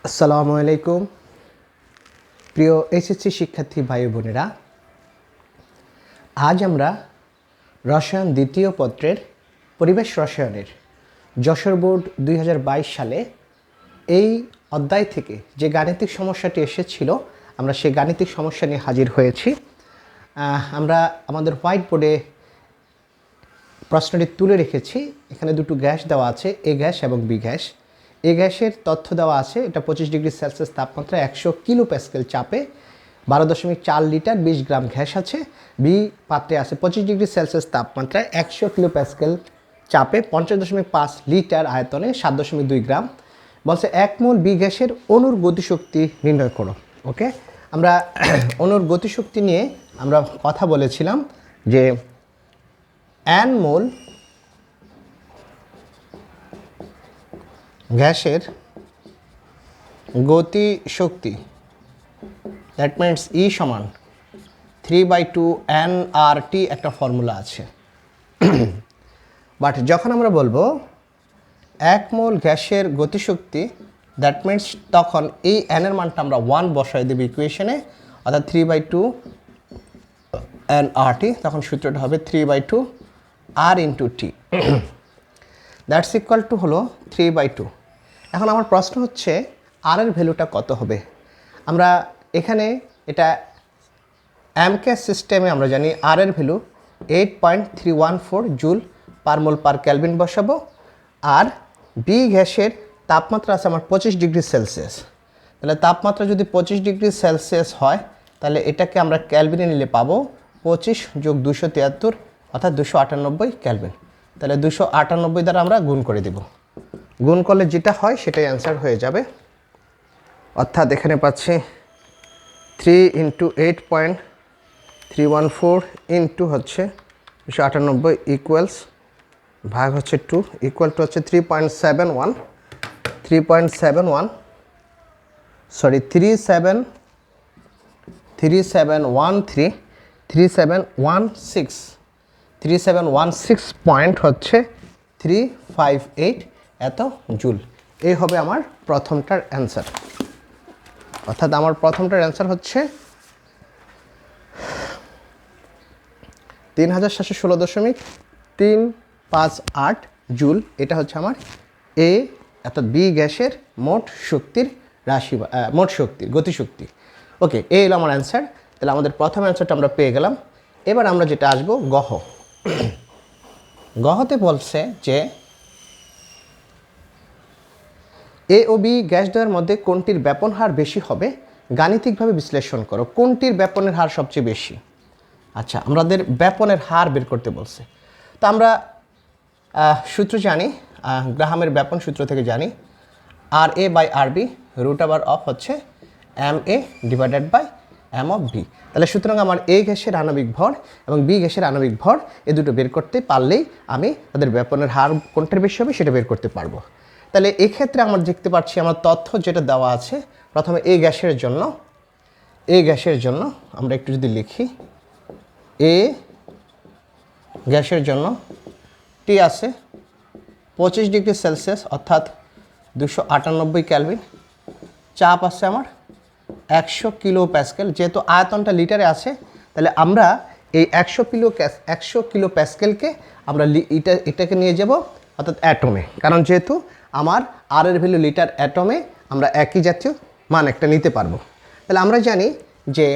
আসসালামু আলাইকুম প্রিয় এসএসসি শিক্ষার্থী ভাই বোনেরা, আজ আমরা রসায়ন দ্বিতীয় পত্রের পরিবেশ রসায়নের যশোর বোর্ড 2022 সালে এই অধ্যায় থেকে যে গাণিতিক সমস্যাটি এসেছিল, আমরা সেই গাণিতিক সমস্যা নিয়ে হাজির হয়েছি। আমরা আমাদের হোয়াইট বোর্ডে প্রশ্নটি তুলে রেখেছি। এখানে দুটো গ্যাস দেওয়া আছে, এ গ্যাস এবং বি গ্যাস। এ গ্যাসের তথ্য দেওয়া আছে, এটা 25 ডিগ্রি সেলসিয়াস তাপমাত্রা 100 কিলো প্যাসকেল চাপে 12.4 লিটার 20 গ্রাম গ্যাস আছে। বি পাত্রে আছে 25 ডিগ্রি সেলসিয়াস তাপমাত্রায় 100 কিলো প্যাসকেল চাপে 50.5 লিটার আয়তনে 7.2 গ্রাম। বলছে 1 মোল বি গ্যাসের অণুর গতিশক্তি নির্ণয় করো। ওকে, আমরা অণুর গতিশক্তি নিয়ে আমরা কথা বলেছিলাম যে n মোল গ্যাসের গতি শক্তি, দ্যাট মিনস ই সমান 3/2 nRT একটা ফর্মুলা আছে। বাট যখন আমরা বলবো 1 মোল গ্যাসের গতিশক্তি, দ্যাট মিনস তখন এই n এর মানটা আমরা 1 বসাই দেব ইকুয়েশনে, অর্থাৎ 3/2 nRT। তখন সূত্রটা হবে 3/2 R into T, that's equal two হলো 3/2। এখন আমার প্রশ্ন হচ্ছে আর এর ভ্যালুটা কত হবে। আমরা এখানে এটা অ্যামকে সিস্টেমে আমরা জানি আর এর value 8.314 joule per mole per kelvin বসাবো। আর বি গ্যাসের তাপমাত্রা আছে আমার 25 ডিগ্রি সেলসিয়াস। তাহলে তাপমাত্রা যদি 25 ডিগ্রি সেলসিয়াস হয়, তাহলে এটাকে আমরা ক্যালভিনে নিলে পাবো 25 যোগ 273 অর্থাৎ 298 ক্যালভিন। তাহলে 298 দ্বারা আমরা গুণ করে দেব। গুণ করলে যেটা হয় সেটাই অ্যান্সার হয়ে যাবে। অর্থাৎ এখানে পাচ্ছি 3 ইন্টু 8.314 ইন্টু হচ্ছে 298 ইকুয়ালস ভাগ হচ্ছে 2 ইকুয়াল টু হচ্ছে 3.71 3716 হচ্ছে 358 এত জুল। এই হবে আমার প্রথমটার অ্যান্সার। অর্থাৎ আমার প্রথমটার অ্যান্সার হচ্ছে 3716.358 জুল। এটা হচ্ছে আমার এ অর্থাৎ বি গ্যাসের মোট শক্তির রাশি, মোট শক্তির গতিশক্তি। ওকে, এই হলো আমার অ্যান্সার। তাহলে আমাদের প্রথম অ্যান্সারটা আমরা পেয়ে গেলাম। এবার আমরা যেটা আসবো গহ। গহতে বলছে যে এ ও বি গ্যাস দ্বয়ের মধ্যে কোনটির ব্যাপন হার বেশি হবে গাণিতিকভাবে বিশ্লেষণ করো। কোনটির ব্যাপনের হার সবচেয়ে বেশি? আচ্ছা, আমাদের ব্যাপনের হার বের করতে বলছে। তো আমরা সূত্র জানি, গ্রাহামের ব্যাপন সূত্র থেকে জানি R A by R B root over of হচ্ছে M A divided by M of B. তাহলে সুতরাং আমার এ গ্যাসের আণবিক ভর এবং বি গ্যাসের আণবিক ভর এ দুটো বের করতে পারলেই আমি তাদের ব্যাপনের হার কোনটার বেশি হবে সেটা বের করতে পারবো। তাহলে এক্ষেত্রে আমরা দেখতে পাচ্ছি আমার তথ্য যেটা দেওয়া আছে, প্রথমে এ গ্যাসের জন্য আমরা একটু যদি লিখি, এ গ্যাসের জন্য টি আছে 25 ডিগ্রি সেলসিয়াস অর্থাৎ 298 ক্যালভিন, চাপ আছে আমার 100 কিলো প্যাসকেল। যেহেতু আয়তনটা লিটারে আছে, তাহলে আমরা এই 100 কিলো প্যাসকেলকে আমরা এটাকে নিয়ে যাব অর্থাৎ অ্যাটমে, কারণ যেহেতু আমার আর এর ভ্যালু লিটার অ্যাটমে, আমরা একই জাতীয় মান একটা নিতে পারবো। তাহলে আমরা জানি যে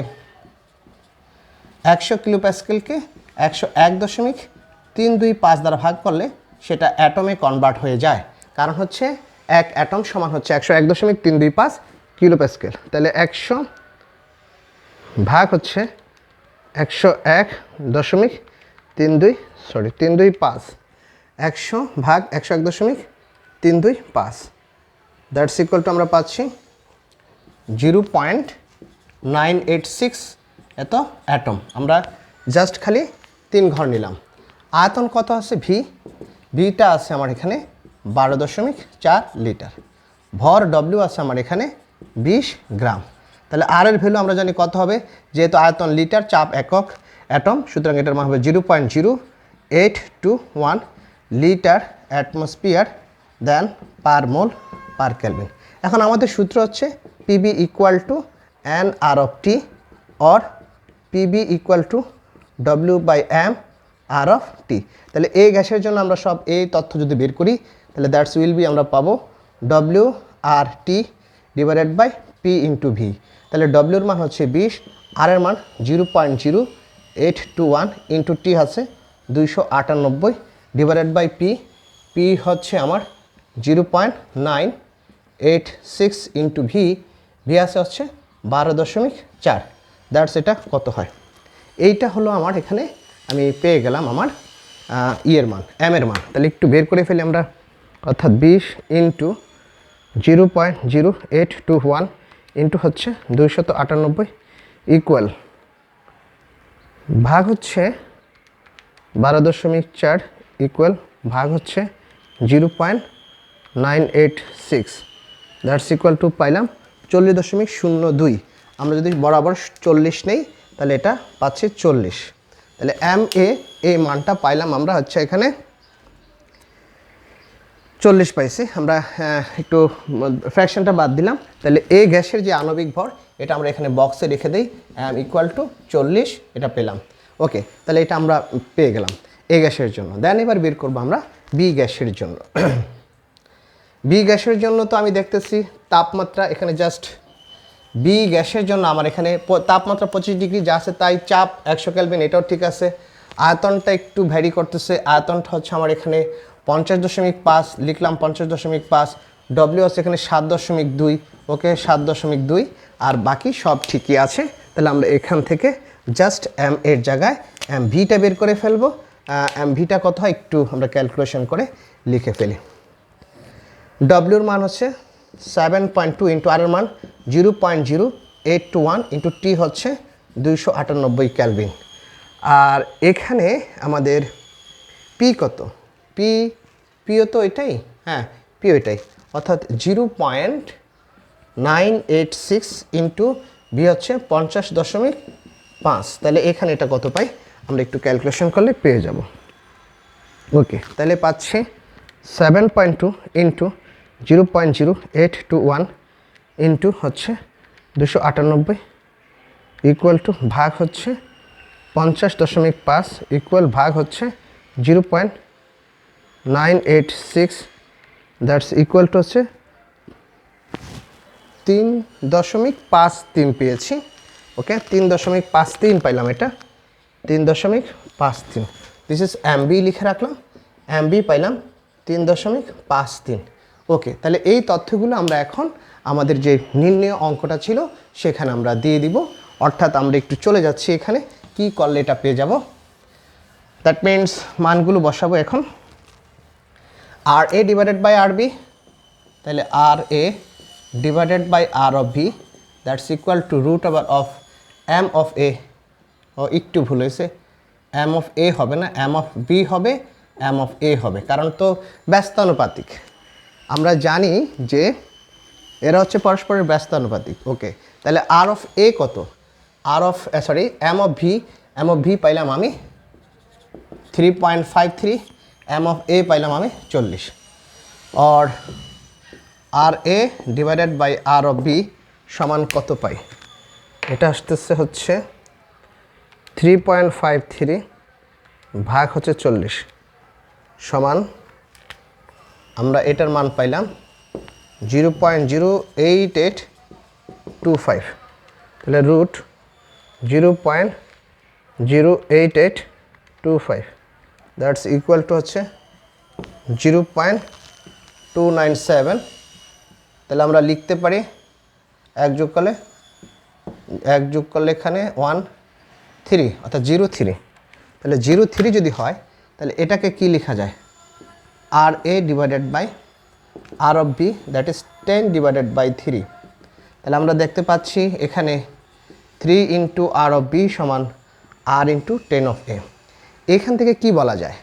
100 কিলো প্যাসকেলকে 101.325 দ্বারা ভাগ করলে সেটা অ্যাটমে কনভার্ট হয়ে যায়, কারণ হচ্ছে এক অ্যাটম সমান হচ্ছে 101.325 কিলো প্যাসকেল। তাহলে 100 ভাগ হচ্ছে 325, 100 ভাগ 101.325, দ্যাটস ইকুয়াল টু আমরা পাচ্ছি 0.986 এত অ্যাটম। আমরা জাস্ট খালি 3 ঘর নিলাম। আয়তন কত আছে? ভিটা আছে আমার এখানে 12.4 লিটার। ভর ডব্লিউ আছে আমার এখানে 20 গ্রাম। তাহলে আর এর ভ্যালু আমরা জানি কত হবে, যেহেতু আয়তন লিটার, চাপ একক অ্যাটম, সুতরাং এটার মান হবে 0.0821 litre atmosphere then per mole per kelvin. এখন আমাদের সূত্র হচ্ছে PV equal to N R of T or PV equal to W by M R of T. তাহলে এই গ্যাসের জন্য আমরা সব এই তথ্য যদি বের করি তাহলে দ্যাটস উইল বি আমরা পাবো W R T divided by P into V. তাহলে ডব্লিউর মান হচ্ছে 20, আর এর মান 0.0821 ইন্টু টি আছে 298 ডিভাইডেড বাই পি। পি হচ্ছে আমার 0.986 ইন্টু ভি। ভি আছে হচ্ছে 12.4। দ্যাটস এটা কত হয়। এইটা হলো আমার এখানে আমি পেয়ে গেলাম আমার ইয়ের মান, এম এর মান। তাহলে একটু বের করে ফেলি আমরা, অর্থাৎ 20 ইন্টু 0.0821 ইন্টু হচ্ছে 298 ইকুয়াল ভাগ হচ্ছে 12.4 ইকুয়াল ভাগ হচ্ছে 0.986। দ্যাটস ইকুয়াল টু পাইলাম 40.02। আমরা যদি বরাবর 40 নেই তাহলে এটা পাচ্ছি 40। তাহলে এম এ এই মানটা পাইলাম আমরা হচ্ছে এখানে 40 পাইছি। আমরা একটু ফ্র্যাকশনটা বাদ দিলাম। তাহলে এই গ্যাসের যে আণবিক ভর এটা আমরা এখানে বক্সে রেখে দিই, এম ইকুয়াল টু 40 এটা পেলাম। ওকে, তাহলে এটা আমরা পেয়ে গেলাম এই গ্যাসের জন্য। দেন এবার বের করবো আমরা বি গ্যাসের জন্য। বি গ্যাসের জন্য তো আমি দেখতেছি তাপমাত্রা এখানে জাস্ট বি গ্যাসের জন্য আমার এখানে তাপমাত্রা 25 ডিগ্রি যা আছে তাই, চাপ 100 কেলভিন এটাও ঠিক আছে। আয়তনটা একটু ভ্যারি করতেছে, আয়তনটা হচ্ছে আমার এখানে 50.5 লিখলাম, 50.5। ডব্লিউ আছে এখানে 7.2, ওকে 7.2, আর বাকি সব ঠিকই আছে। তাহলে আমরা এখান থেকে জাস্ট এম এর জায়গায় এম ভিটা বের করে ফেলবো। এম ভিটা কত হয় একটু আমরা ক্যালকুলেশন করে লিখে ফেলি। ডব্লিউর মান হচ্ছে 7.2 ইন্টু আর এর মান 0.0821 ইন্টু টি হচ্ছে 298 কেলভিন। আর এখানে আমাদের পি কত, পিও তো এটাই, হ্যাঁ পিও এটাই, অর্থাৎ 0.986 ইন্টু ভি হচ্ছে 50.5। তাহলে এখানে এটা কত পাই আমরা একটু ক্যালকুলেশন করলে পেয়ে যাব। ওকে, তাহলে পাচ্ছি 7.2 ইন্টু 0.0821 ইন্টু হচ্ছে 298 ইকুয়াল টু ভাগ হচ্ছে 50.5 ইকুয়াল ভাগ হচ্ছে 0.986। দ্যাটস ইকুয়াল টু হচ্ছে 3.53 পেয়েছি। ওকে, 3.53 পাইলাম, এটা 3.53। দিস ইজ এমবি লিখে রাখলাম, এমবি পাইলাম 3.53। ওকে, তাহলে এই তথ্যগুলো আমরা এখন আমাদের যে নির্ণয় অঙ্কটা ছিল সেখানে আমরা দিয়ে দিব। অর্থাৎ আমরা একটু চলে যাচ্ছি এখানে, কি করলে এটা পেয়ে যাব। দ্যাট মিনস মানগুলো বসাবো এখন। R A divided by R B, তাহলে R A divided by R of B that's equal to root over of M of A. ও একটু ভুল হয়েছে, এম অফ এ হবে না, এম অফ বি হবে, এম অফ এ হবে, কারণ তো ব্যস্তানুপাতিক। আমরা জানি যে এরা হচ্ছে পরস্পরের ব্যস্তানুপাতিক। ওকে, তাহলে আর অফ এ কত, আর অফ এম অফ ভি পাইলাম আমি 3.53, এম অফ এ পাইলাম আমি 40। और R A divided by R of B সমান কত পাই, এটা আসতেছে হচ্ছে 3.53 ভাগ হচ্ছে 40 সমান আমরা এটার মান পাইলাম 0.08825। তাহলে রুট 0.08825 দ্যাটস ইকুয়াল টু হচ্ছে 0.297। তাহলে আমরা লিখতে পারি এক যোগ করলে এখানে 13 অর্থাৎ 03। তাহলে 03 যদি হয় তাহলে এটাকে কি লেখা যায়, R A divided by R of B that is 10 divided by 3। তাহলে আমরা দেখতে পাচ্ছি এখানে 3 ইন্টু আর অফ বি সমান আর ইন্টু 10 অফ এ। এখান থেকে কি বলা যায়,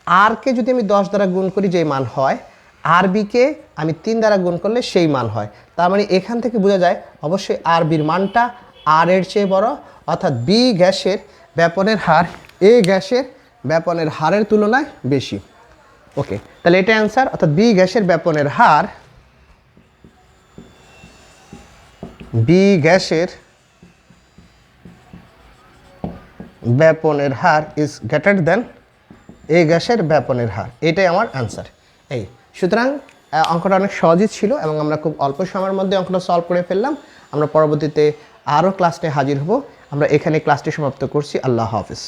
আরকে যদি আমি 10 দ্বারা গুণ করি যেই মান হয়, আর বিকে আমি 3 দ্বারা গুণ করলে সেই মান হয়। তার মানে এখান থেকে বোঝা যায় অবশ্যই আর বির মানটা আর এর চেয়ে বড়, অর্থাৎ বি গ্যাসের ব্যাপনের হার এ গ্যাসের ব্যাপনের হারের তুলনায় বেশি। ওকে, তাহলে এটা অ্যান্সার, অর্থাৎ বি গ্যাসের ব্যাপনের হার বি গ্যাসের ব্যাপনের হার ইজ গ্রেটার দেন এ গ্যাসের ব্যাপনের হার, এটাই আমার অ্যান্সার। এই সুতরাং অঙ্কটা অনেক সহজই ছিল এবং আমরা খুব অল্প সময়ের মধ্যে অঙ্কটা সলভ করে ফেললাম। আমরা পরবর্তীতে আরও ক্লাসে হাজির হব। আমরা এখানে ক্লাসটি সমাপ্ত করছি। আল্লাহ হাফিজ।